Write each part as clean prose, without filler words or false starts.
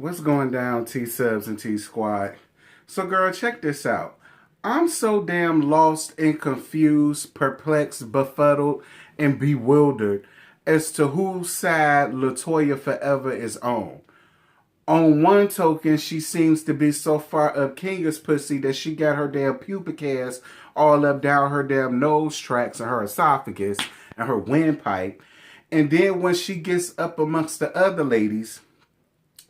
What's going down, T-Subs and T-Squad? So, girl, check this out. I'm so damn lost and confused, perplexed, befuddled, and bewildered as to whose side Latoya Forever is on. On one token, she seems to be so far up Kenya's pussy that she got her damn pubic hairs all up down her damn nose tracks and her esophagus and her windpipe. And then when she gets up amongst the other ladies,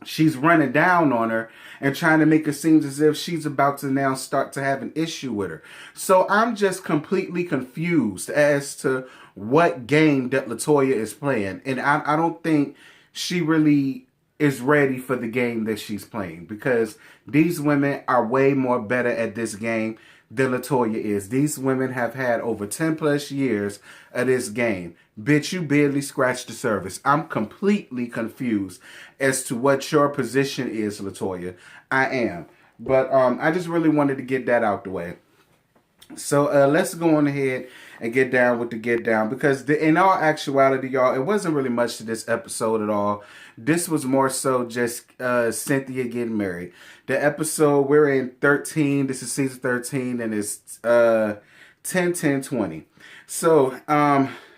she's running down on her and trying to make it seem as if she's about to now start to have an issue with her. So I'm just completely confused as to what game that Latoya is playing. And I don't think she really is ready for the game that she's playing, because these women are way more better at this game than Latoya is. These women have had over 10 plus years of this game. Bitch, you barely scratched the surface. I'm completely confused as to what your position is, Latoya. I am. But I just really wanted to get that out the way. So let's go on ahead and get down with the get down, because in all actuality, y'all, it wasn't really much to this episode at all. This was more so just Cynthia getting married. The episode, we're in 13. This is season 13, and it's 10-10-20. So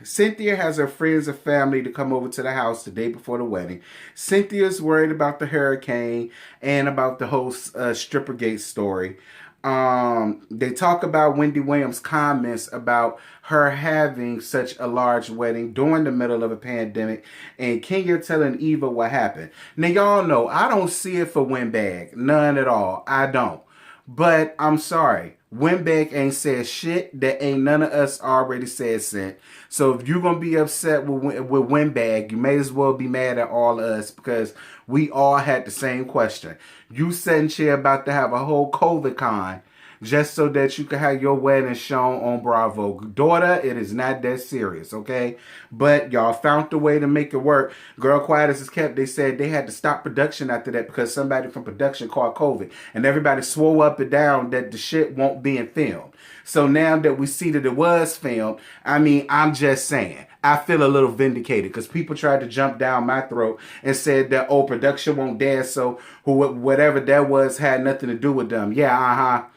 Cynthia has her friends and family to come over to the house the day before the wedding. Cynthia's worried about the hurricane and about the whole Strippergate story. They talk about Wendy Williams' comments about her having such a large wedding during the middle of a pandemic, and Kenya telling Eva what happened. Now, y'all know I don't see it for Windbag, none at all. I don't. But I'm sorry, Windbag ain't said shit that ain't none of us already said since. So if you're gonna be upset with Windbag, you may as well be mad at all of us, because we all had the same question. You said she about to have a whole COVID con just so that you can have your wedding shown on Bravo. Daughter, it is not that serious, okay? But y'all found the way to make it work. Girl, quiet as it's kept, they said they had to stop production after that because somebody from production caught COVID. And everybody swore up and down that the shit won't be in film. So now that we see that it was filmed, I mean, I'm just saying, I feel a little vindicated, because people tried to jump down my throat and said that, oh, production won't dance, so whatever that was had nothing to do with them. Yeah,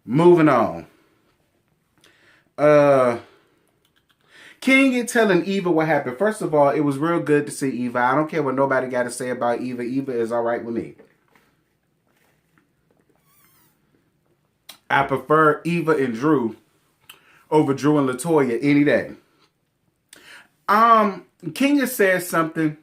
moving on. Kenya telling Eva what happened. First of all, it was real good to see Eva. I don't care what nobody got to say about Eva. Eva is all right with me. I prefer Eva and Drew over Drew and Latoya any day. Kenya said something,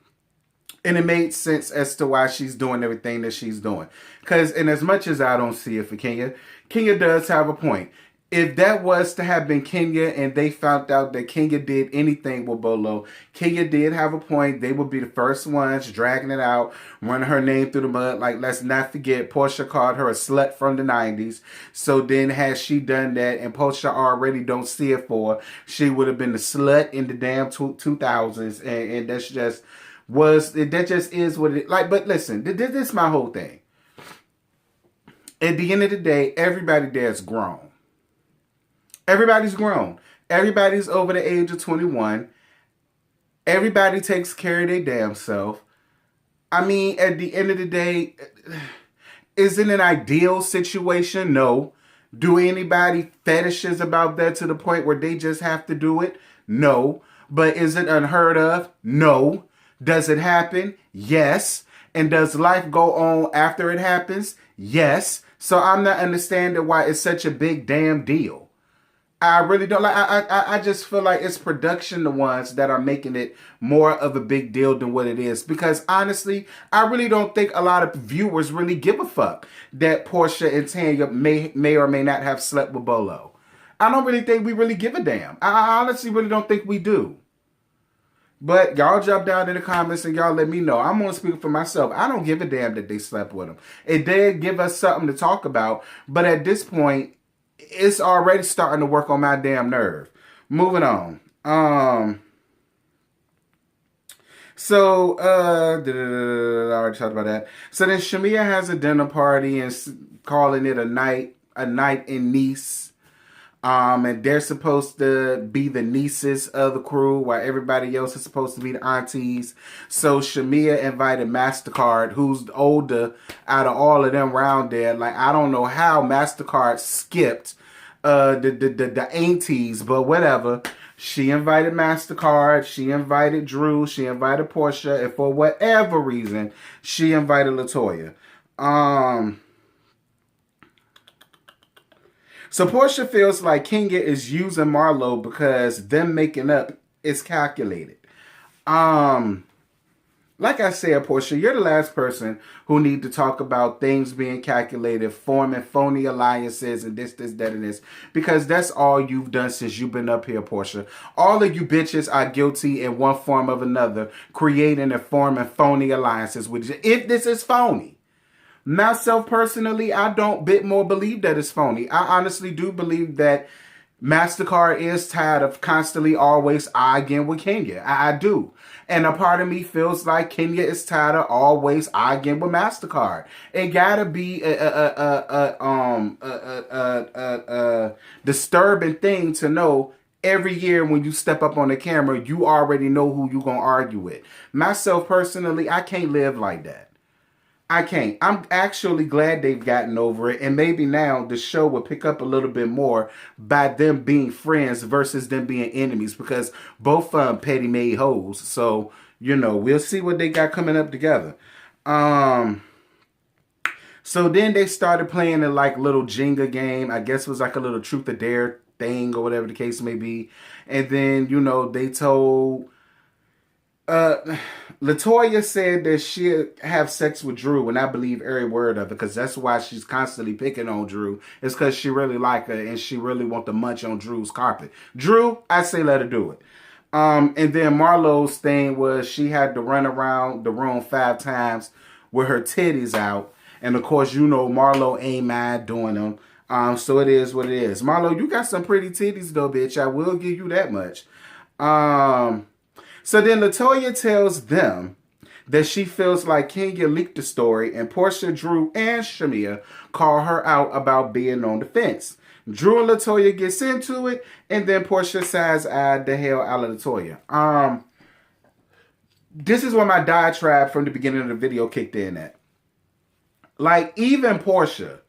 and it made sense as to why she's doing everything that she's doing. Because, and as much as I don't see it for Kenya, Kenya does have a point. If that was to have been Kenya and they found out that Kenya did anything with Bolo, Kenya did have a point. They would be the first ones dragging it out, running her name through the mud. Like, let's not forget, Portia called her a slut from the 90s. So then had she done that, and Portia already don't see it for her, she would have been the slut in the damn 2000s. And that's just... that just is what it like. But listen, this is my whole thing. At the end of the day, everybody there's grown. Everybody's grown. Everybody's over the age of 21. Everybody takes care of their damn self. I mean, at the end of the day, is it an ideal situation? No. Do anybody fetishes about that to the point where they just have to do it? No. But is it unheard of? No. Does it happen? Yes. And does life go on after it happens? Yes. So I'm not understanding why it's such a big damn deal. I really don't like. I just feel like it's production, the ones that are making it more of a big deal than what it is. Because honestly, I really don't think a lot of viewers really give a fuck that Portia and Tanya may or may not have slept with Bolo. I don't really think we really give a damn. I honestly really don't think we do. But y'all jump down in the comments and y'all let me know. I'm going to speak for myself. I don't give a damn that they slept with him. It did give us something to talk about. But at this point, it's already starting to work on my damn nerve. Moving on. So, I already talked about that. So then Shamia has a dinner party and calling it a night in Nice. And they're supposed to be the nieces of the crew, while everybody else is supposed to be the aunties. So Shamea invited MasterCard, who's older out of all of them around there. Like, I don't know how MasterCard skipped the aunties, but whatever. She invited MasterCard, she invited Drew, she invited Portia, and for whatever reason, she invited LaToya. So Portia feels like Kenya is using Marlo because them making up is calculated. Like I said, Portia, you're the last person who need to talk about things being calculated, forming phony alliances, and this, that, and this. Because that's all you've done since you've been up here, Portia. All of you bitches are guilty in one form or another, creating and forming phony alliances with you. If this is phony. Myself, personally, I don't bit more believe that it's phony. I honestly do believe that MasterCard is tired of constantly always arguing with Kenya. I do. And a part of me feels like Kenya is tired of always arguing with MasterCard. It gotta be a disturbing thing to know every year when you step up on the camera, you already know who you gonna argue with. Myself, personally, I can't live like that. I can't. I'm actually glad they've gotten over it. And maybe now the show will pick up a little bit more by them being friends versus them being enemies. Because both petty made hoes. So, you know, we'll see what they got coming up together. So then they started playing a like little Jenga game. I guess it was like a little truth or dare thing or whatever the case may be. And then, you know, they told... LaToya said that she'll have sex with Drew, and I believe every word of it, because that's why she's constantly picking on Drew. It's because she really like her and she really want to munch on Drew's carpet. Drew, I say let her do it. And then Marlo's thing was she had to run around the room 5 times with her titties out. And of course, you know Marlo ain't mind doing them. So it is what it is. Marlo, you got some pretty titties though, bitch. I will give you that much. So then LaToya tells them that she feels like Kenya leaked the story and Portia, Drew, and Shamea call her out about being on the fence. Drew and LaToya gets into it, and then Portia sides-eyed the hell out of LaToya. This is where my diatribe from the beginning of the video kicked in at. Like, even Portia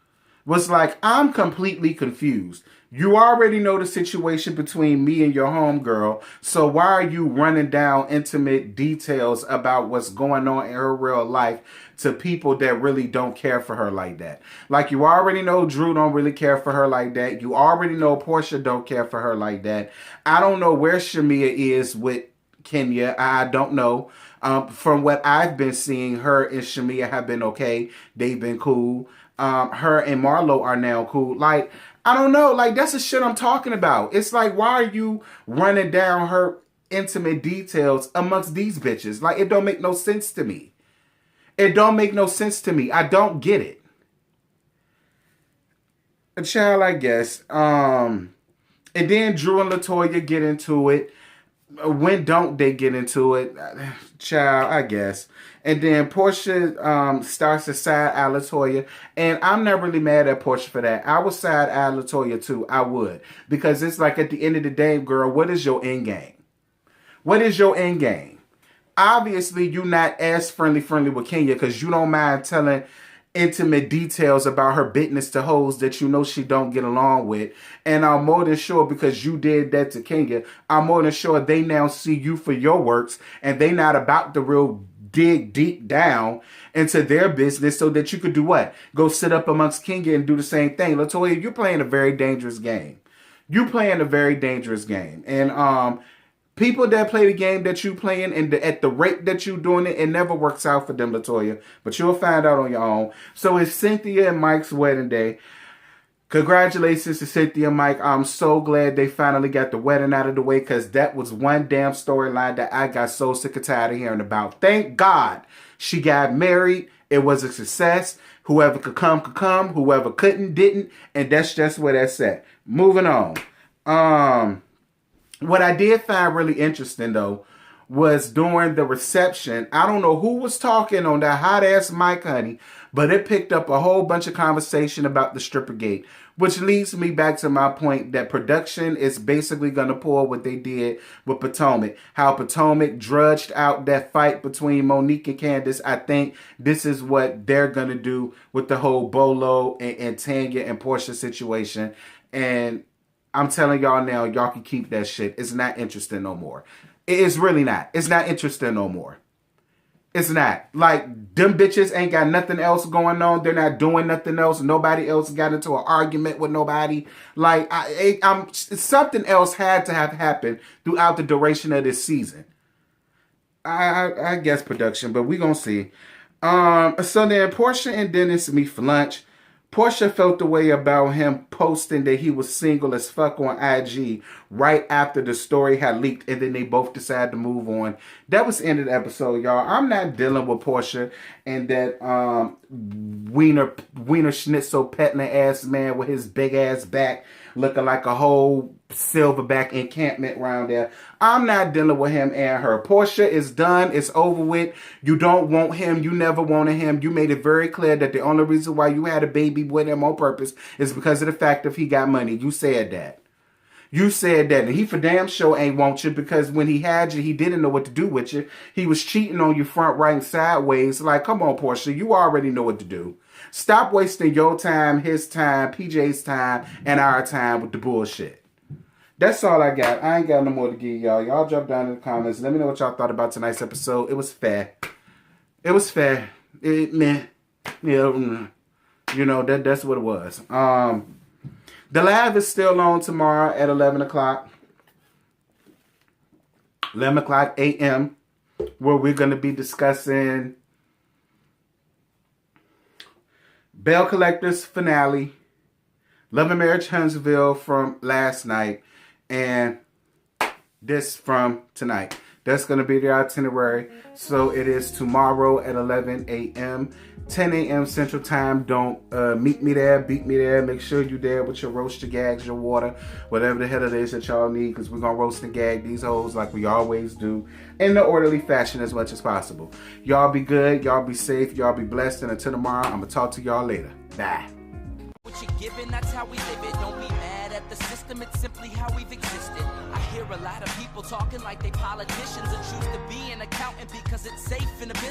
was like, I'm completely confused. You already know the situation between me and your homegirl, so why are you running down intimate details about what's going on in her real life to people that really don't care for her like that? Like, you already know Drew don't really care for her like that. You already know Portia don't care for her like that. I don't know where Shamea is with Kenya. I don't know. From what I've been seeing, her and Shamea have been okay. They've been cool. Her and Marlo are now cool. Like, I don't know. Like, that's the shit I'm talking about. It's like, why are you running down her intimate details amongst these bitches? Like, it don't make no sense to me. It don't make no sense to me. I don't get it. A child, I guess. And then Drew and LaToya get into it. When don't they get into it? Child, I guess. And then Portia starts to side-eye LaToya. And I'm not really mad at Portia for that. I would side-eye LaToya too. I would. Because it's like at the end of the day, girl, what is your end game? What is your end game? Obviously, you're not as friendly with Kenya because you don't mind telling intimate details about her business to hoes that you know she don't get along with. And I'm more than sure because you did that to Kenya, I'm more than sure they now see you for your works and they not about to real dig deep down into their business so that you could do what? Go sit up amongst Kenya and do the same thing. LaToya, you're playing a very dangerous game. You're playing a very dangerous game. And people that play the game that you playing and at the rate that you doing it, it never works out for them, LaToya. But you'll find out on your own. So it's Cynthia and Mike's wedding day. Congratulations to Cynthia and Mike. I'm so glad they finally got the wedding out of the way because that was one damn storyline that I got so sick and tired of hearing about. Thank God she got married. It was a success. Whoever could come, could come. Whoever couldn't, didn't. And that's just where that's at. Moving on. What I did find really interesting, though, was during the reception, I don't know who was talking on that hot-ass mic, honey, but it picked up a whole bunch of conversation about the stripper gate. Which leads me back to my point that production is basically going to pull what they did with Potomac. How Potomac drudged out that fight between Monique and Candace. I think this is what they're going to do with the whole Bolo and Tanya and Portia situation. And I'm telling y'all now, y'all can keep that shit. It's not interesting no more. It's really not. It's not interesting no more. It's not. Like, them bitches ain't got nothing else going on. They're not doing nothing else. Nobody else got into an argument with nobody. Like, something else had to have happened throughout the duration of this season. I guess production, but we gonna see. So then Portia and Dennis meet for lunch. Portia felt the way about him posting that he was single as fuck on IG right after the story had leaked, and then they both decided to move on. That was the end of the episode, y'all. I'm not dealing with Portia and that wiener schnitzel peddling ass man with his big ass back looking like a whole silverback encampment around there. I'm not dealing with him and her. Portia is done. It's over with. You don't want him. You never wanted him. You made it very clear that the only reason why you had a baby with him on purpose is because of the fact that he got money. You said that. You said that. And he for damn sure ain't want you, because when he had you, he didn't know what to do with you. He was cheating on you front, right, and sideways. Like, come on, Portia. You already know what to do. Stop wasting your time, his time, PJ's time, and our time with the bullshit. That's all I got. I ain't got no more to give y'all. Y'all drop down in the comments. Let me know what y'all thought about tonight's episode. It was fair. It was fair. You know, that's what it was. The live is still on tomorrow at 11 o'clock. 11 o'clock a.m. where we're going to be discussing Bell Collector's finale, Love and Marriage Huntsville from last night, and this from tonight. That's going to be the itinerary. So it is tomorrow at 11 a.m., 10 a.m. Central Time. Don't meet me there, beat me there. Make sure you're there with your roast, your gags, your water, whatever the hell it is that y'all need, because we're going to roast and gag these hoes like we always do in the orderly fashion as much as possible. Y'all be good. Y'all be safe. Y'all be blessed. And until tomorrow, I'm going to talk to y'all later. Bye. What you're giving, that's how we live it. Don't be mad at the system, it's simply how we've existed. I hear a lot of people talking like they politicians and choose to be an accountant because it's safe in the business.